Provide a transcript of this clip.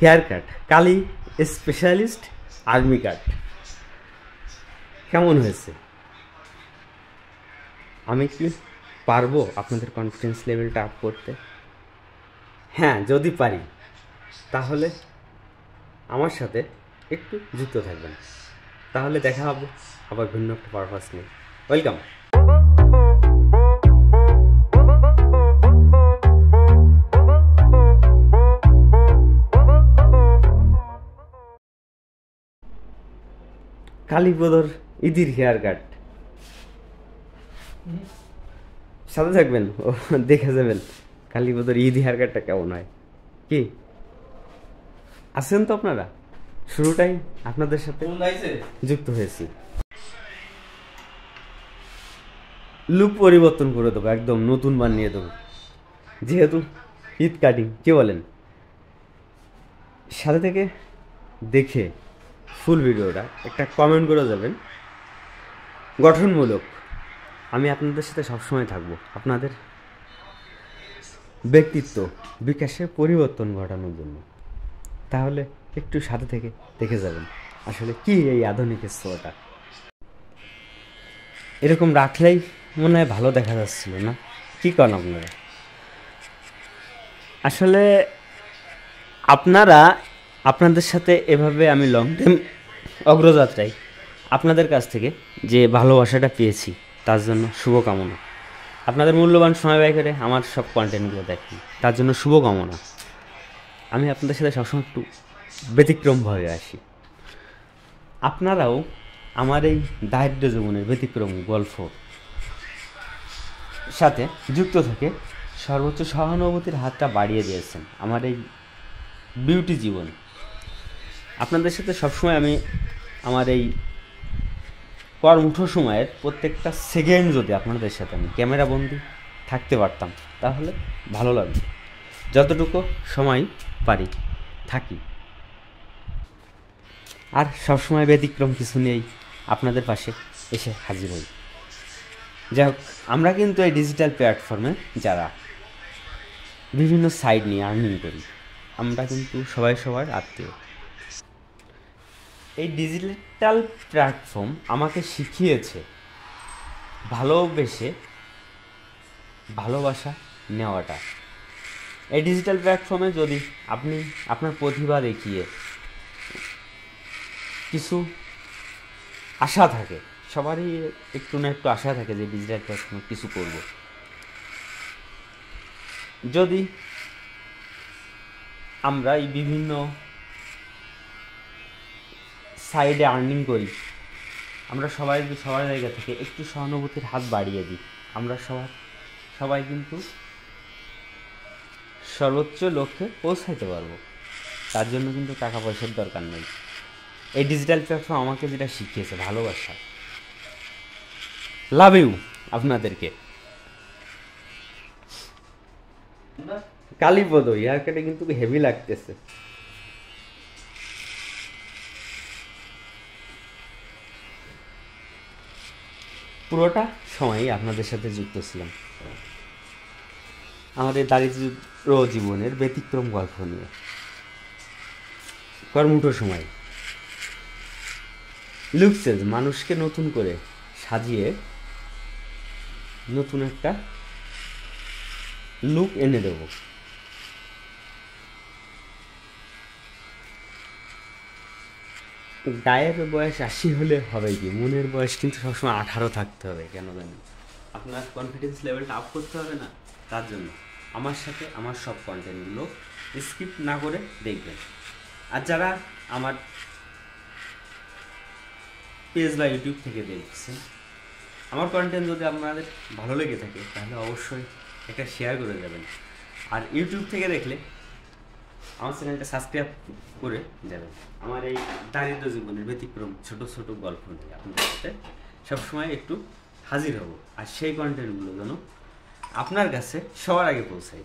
Hair cut কালি specialist army কাট কেমন হয়েছে? আমি কি পারবো আপনাদের কনফিডেন্স লেভেলটা আপ করতে? হ্যাঁ, যদি পারি তাহলে আমার সাথে একটু যুক্ত থাকবেন, তাহলে দেখা হবে আবার ভিন্ন একটা পারপাস নিয়ে। ওয়েলকাম। কালীপদর ইদির হেয়ার কাট সাথে থাকবেন, ও দেখে যাবেন কালীপদর ঈদ হেয়ার কাটটা কেমন হয়। কি আছেন তো আপনারা? শুরুটাই আপনাদের সাথে যুক্ত হয়েছি। লুক পরিবর্তন করে দেবো, একদম নতুন বানিয়ে দেবো, যেহেতু ঈদ কাটিং। কি বলেন? সাথে থেকে দেখে ফুল ভিডিওটা একটা কমেন্ট করে যাবেন গঠনমূলক। আমি আপনাদের সাথে সবসময় থাকবো আপনাদের ব্যক্তিত্ব বিকাশে পরিবর্তন ঘটানোর জন্য। তাহলে একটু সাথে থেকে দেখে যাবেন আসলে কি এই আধুনিক স্তরটা। এরকম রাখলেই মনে হয় ভালো দেখা যাচ্ছিল না? কি করেন আপনারা? আসলে আপনাদের সাথে এভাবে আমি লং টাইম অগ্রযাত্রায় আপনাদের কাছ থেকে যে ভালোবাসাটা পেয়েছি তার জন্য শুভকামনা। আপনাদের মূল্যবান সময় ব্যয় করে আমার সব কন্টেন্টগুলো দেখেন, তার জন্য শুভকামনা। আমি আপনাদের সাথে সবসময় একটু ব্যতিক্রমভাবে আসি। আপনারাও আমার এই দারিদ্র জীবনের ব্যতিক্রম গল্প সাথে যুক্ত থেকে সর্বোচ্চ সহানুভূতির হাতটা বাড়িয়ে দিয়েছেন আমার এই বিউটি জীবন। আপনাদের সাথে সবসময় আমি আমার এই কর্মঠ সময়ের প্রত্যেকটা সেকেন্ড যদি আপনাদের সাথে আমি ক্যামেরাবন্দি থাকতে পারতাম তাহলে ভালো লাগবে। যতটুকু সময় পারি থাকি, আর সবসময় ব্যতিক্রম কিছু নেই, আপনাদের পাশে এসে হাজির হই। যাই হোক, আমরা কিন্তু এই ডিজিটাল প্ল্যাটফর্মে যারা বিভিন্ন সাইড নিয়ে আর্নিং করি, আমরা কিন্তু সবাই সবার আত্মীয়। এই ডিজিটাল প্ল্যাটফর্ম আমাকে শিখিয়েছে ভালোবাসা নেওয়াটা। এই ডিজিটাল প্ল্যাটফর্মে যদি আপনি আপনার প্রতিভা দেখিয়ে কিছু আশা থাকে, সবারই একটু না একটু আশা থাকে যে ডিজিটাল প্ল্যাটফর্মে কিছু করব। যদি আমরা এই বিভিন্ন সাইডে আর্নিং করি, আমরা সবার জায়গা থেকে একটু সহানুভূতির হাত বাড়িয়ে দিই, আমরা সবাই কিন্তু সর্বোচ্চ লক্ষ্যে পৌঁছাইতে পারবো। তার জন্য কিন্তু টাকা পয়সার দরকার নেই। এই ডিজিটাল প্ল্যাটফর্ম আমাকে যেটা শিখিয়েছে ভালোবাসা। লাভ ইউ আপনাদেরকে। কালীপদ হেয়ার কাটে কিন্তু হেভি লাগতেছে। পুরোটা সময়ই আপনাদের সাথে যুক্ত ছিলাম আমাদের দারিদ্র জীবনের ব্যতিক্রম গল্প নিয়ে। কর্মঠ সময় লুকসেস মানুষকে নতুন করে সাজিয়ে নতুন একটা লুক এনে দেব। গায়ের বয়স 80 হলে হবে কি, মনের বয়স কিন্তু সবসময় 18 থাকতে হবে। কেন জানেন? আপনার কনফিডেন্স লেভেলটা আপ করতে হবে না? তার জন্য আমার সাথে আমার সব কন্টেন্টগুলো স্কিপ না করে দেখবেন। আর যারা আমার পেজ বা ইউটিউব থেকে দেখছেন, আমার কন্টেন্ট যদি আপনাদের ভালো লেগে থাকে তাহলে অবশ্যই একটা শেয়ার করে যাবেন। আর ইউটিউব থেকে দেখলে আমার চ্যানেলটা সাবস্ক্রাইব করে যাবেন। আমার এই দারিদ্র জীবনের ব্যতিক্রম ছোট ছোট গল্প নিয়ে আপনাদের সাথে সবসময় একটু হাজির হব, আর সেই কন্টেন্টগুলো যেন আপনার কাছে সবার আগে পৌঁছায়।